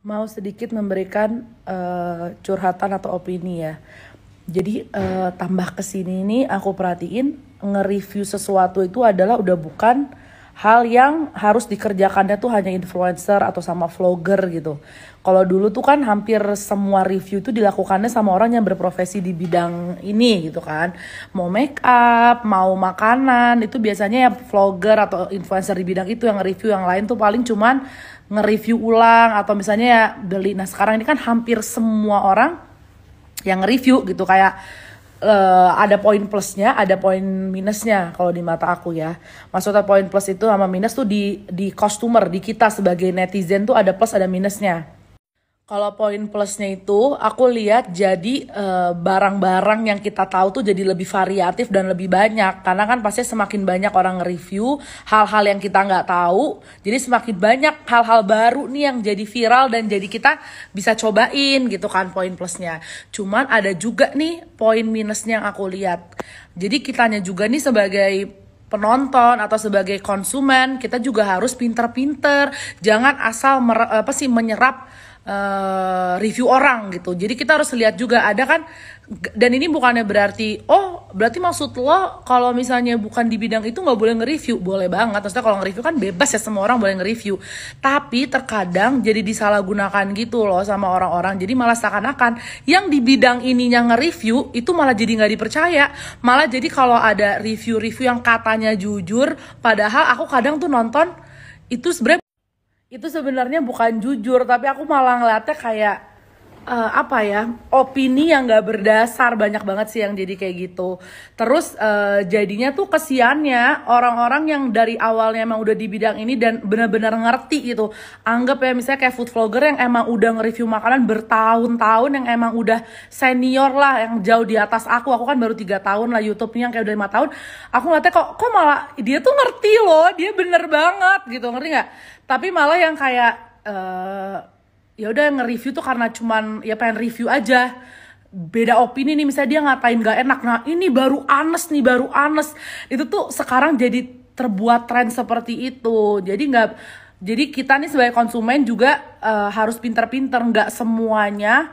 Mau sedikit memberikan curhatan atau opini ya. Jadi tambah kesini ini aku perhatiin nge-review sesuatu itu adalah udah bukan hal yang harus dikerjakannya tuh hanya influencer atau sama vlogger gitu. Kalau dulu tuh kan hampir semua review itu dilakukannya sama orang yang berprofesi di bidang ini gitu kan. Mau make up, mau makanan, itu biasanya ya vlogger atau influencer di bidang itu yang nge-review. Yang lain tuh paling cuman nge-review ulang atau misalnya ya beli. Nah sekarang ini kan hampir semua orang yang nge-review gitu, kayak ada poin plusnya, ada poin minusnya kalau di mata aku ya. Maksudnya poin plus itu sama minus tuh di customer, di kita sebagai netizen tuh ada plus ada minusnya. Kalau poin plusnya itu aku lihat jadi barang-barang yang kita tahu tuh jadi lebih variatif dan lebih banyak. Karena kan pasti semakin banyak orang nge-review hal-hal yang kita nggak tahu. Jadi semakin banyak hal-hal baru nih yang jadi viral dan jadi kita bisa cobain gitu kan, poin plusnya. Cuman ada juga nih poin minusnya yang aku lihat. Jadi kitanya juga nih sebagai penonton atau sebagai konsumen, kita juga harus pinter-pinter. Jangan asal menyerap review orang gitu. Jadi kita harus lihat juga, ada kan, dan ini bukannya berarti berarti maksud lo kalau misalnya bukan di bidang itu nggak boleh nge-review. Boleh banget, maksudnya kalau nge-review kan bebas ya, semua orang boleh nge-review. Tapi terkadang jadi disalahgunakan gitu loh sama orang-orang. Jadi malah seakan-akan yang di bidang ininya nge-review itu malah jadi nggak dipercaya. Malah jadi kalau ada review-review yang katanya jujur, padahal aku kadang tuh nonton itu sebenarnya bukan jujur, tapi aku malah ngeliatnya kayak opini yang nggak berdasar. Banyak banget sih yang jadi kayak gitu. Terus jadinya tuh kesiannya orang-orang yang dari awalnya emang udah di bidang ini dan benar-benar ngerti gitu. Anggap ya misalnya kayak food vlogger yang emang udah nge-review makanan bertahun-tahun, yang emang udah senior lah, yang jauh di atas aku kan baru 3 tahun lah YouTube-nya, yang kayak udah 5 tahun. Aku ngeliatnya kok malah dia tuh ngerti loh, dia bener banget gitu, ngerti nggak? Tapi malah yang kayak ya udah nge-review tuh karena cuman ya pengen review aja. Beda opini nih, misalnya dia ngatain gak enak, nah ini baru anes. Itu tuh sekarang jadi terbuat tren seperti itu. Jadi kita nih sebagai konsumen juga harus pinter-pinter. Nggak semuanya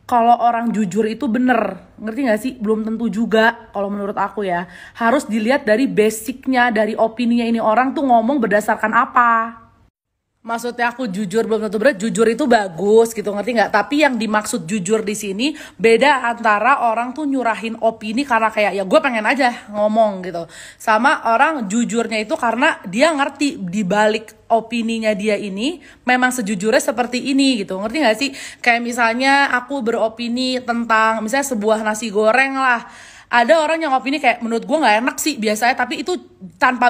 kalau orang jujur itu bener, ngerti gak sih? Belum tentu juga kalau menurut aku ya. Harus dilihat dari basicnya, dari opininya ini orang tuh ngomong berdasarkan apa. Maksudnya aku jujur belum tentu benar. Jujur itu bagus gitu, ngerti nggak? Tapi yang dimaksud jujur di sini beda antara orang tuh nyurahin opini karena kayak ya gue pengen aja ngomong gitu, sama orang jujurnya itu karena dia ngerti di balik opininya dia ini memang sejujurnya seperti ini gitu, ngerti nggak sih? Kayak misalnya aku beropini tentang misalnya sebuah nasi goreng lah. Ada orang yang opini kayak menurut gue nggak enak sih biasanya, tapi itu tanpa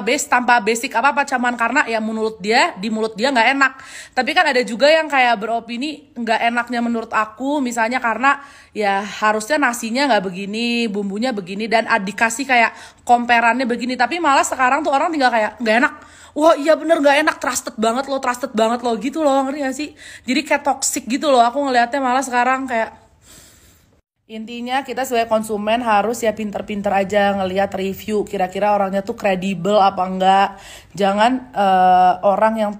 basic apa cuman karena ya di mulut dia nggak enak. Tapi kan ada juga yang kayak beropini nggak enaknya menurut aku misalnya karena ya harusnya nasinya nggak begini, bumbunya begini, dan dikasih kayak comparannya begini. Tapi malah sekarang tuh orang tinggal kayak nggak enak, wah iya bener nggak enak, trusted banget lo gitu loh, ngerti gak sih? Jadi kayak toxic gitu loh aku ngelihatnya malah sekarang. Kayak intinya kita sebagai konsumen harus ya pinter-pinter aja ngelihat review, kira-kira orangnya tuh kredibel apa enggak. Jangan orang yang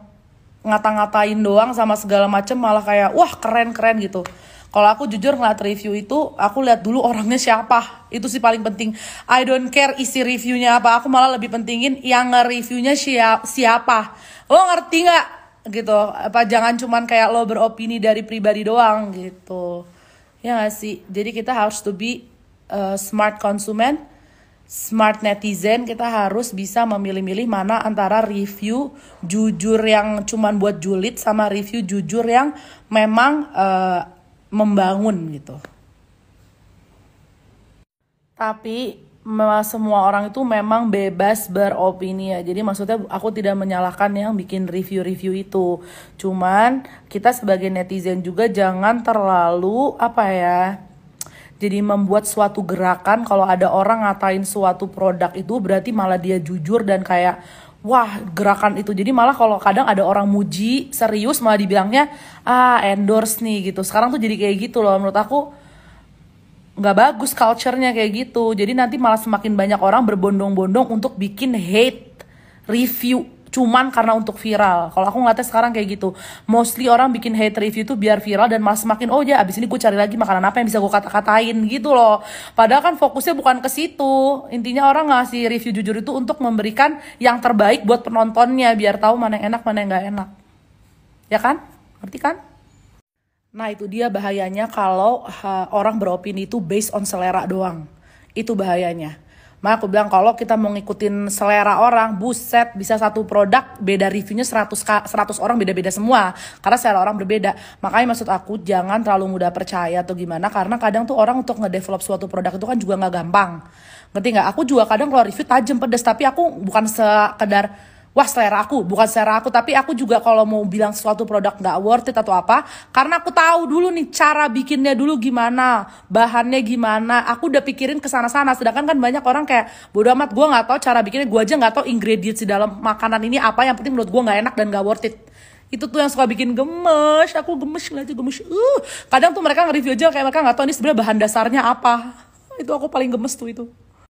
ngata-ngatain doang sama segala macem malah kayak wah keren-keren gitu. Kalau aku jujur ngeliat review itu, aku lihat dulu orangnya siapa. Itu sih paling penting. I don't care isi reviewnya apa, aku malah lebih pentingin yang nge-reviewnya siapa. Lo ngerti nggak gitu? Apa jangan cuman kayak lo beropini dari pribadi doang gitu. Ya gak sih? Jadi kita harus to be smart konsumen, smart netizen. Kita harus bisa memilih-milih mana antara review jujur yang cuman buat julid sama review jujur yang memang membangun gitu. Tapi semua orang itu memang bebas beropini ya. Jadi maksudnya aku tidak menyalahkan yang bikin review-review itu. Cuman kita sebagai netizen juga jangan terlalu jadi membuat suatu gerakan kalau ada orang ngatain suatu produk itu berarti malah dia jujur dan kayak wah gerakan itu. Jadi malah kalau kadang ada orang muji serius malah dibilangnya endorse nih gitu. Sekarang tuh jadi kayak gitu loh, menurut aku nggak bagus culture-nya kayak gitu. Jadi nanti malah semakin banyak orang berbondong-bondong untuk bikin hate review cuman karena untuk viral. Kalau aku ngeliatnya sekarang kayak gitu, mostly orang bikin hate review tuh biar viral dan malah semakin oh ya abis ini gue cari lagi makanan apa yang bisa gue kata-katain gitu loh. Padahal kan fokusnya bukan ke situ. Intinya orang ngasih review jujur itu untuk memberikan yang terbaik buat penontonnya biar tahu mana yang enak mana yang nggak enak, ya kan? Ngerti kan? Nah itu dia bahayanya kalau orang beropini itu based on selera doang. Itu bahayanya. Makanya aku bilang kalau kita mau ngikutin selera orang, buset bisa satu produk beda reviewnya 100 orang beda-beda semua. Karena selera orang berbeda. Makanya maksud aku jangan terlalu mudah percaya atau gimana. Karena kadang tuh orang untuk ngedevelop suatu produk itu kan juga gak gampang. Ngerti gak? Aku juga kadang kalau review tajam pedes. Tapi aku bukan sekedar wah selera aku, bukan selera aku, tapi aku juga kalau mau bilang suatu produk nggak worth it atau apa, karena aku tahu dulu nih cara bikinnya dulu gimana, bahannya gimana, aku udah pikirin kesana-sana. Sedangkan kan banyak orang kayak bodo amat, gue nggak tahu cara bikinnya, gue aja nggak tahu ingredients di dalam makanan ini apa, yang penting menurut gue nggak enak dan nggak worth it. Itu tuh yang suka bikin gemes, aku gemes ngeliatnya gemes. Kadang tuh mereka nge-review aja kayak mereka nggak tahu ini sebenarnya bahan dasarnya apa. Itu aku paling gemes tuh itu.